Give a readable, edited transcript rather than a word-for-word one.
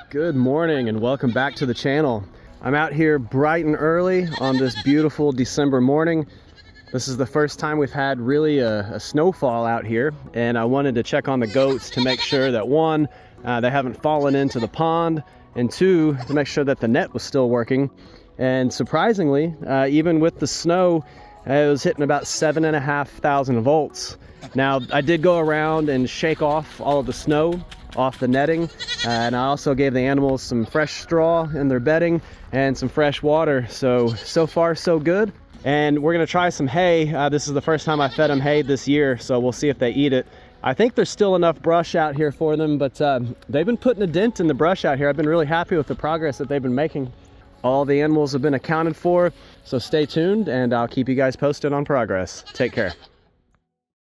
Good morning and welcome back to the channel. I'm out here bright and early on this beautiful December morning. This is the first time we've had really a snowfall out here, and I wanted to check on the goats to make sure that one, they haven't fallen into the pond, and two, to make sure that the net was still working. And surprisingly, even with the snow, it was hitting about 7,500 volts. Now, I did go around and shake off all of the snow off the netting, and I also gave the animals some fresh straw in their bedding and some fresh water. So far so good. And we're gonna try some hay. This is the first time I fed them hay this year, so we'll see if they eat it. I think there's still enough brush out here for them, but they've been putting a dent in the brush out here. I've been really happy with the progress that they've been making. All the animals have been accounted for, so stay tuned and I'll keep you guys posted on progress. Take care.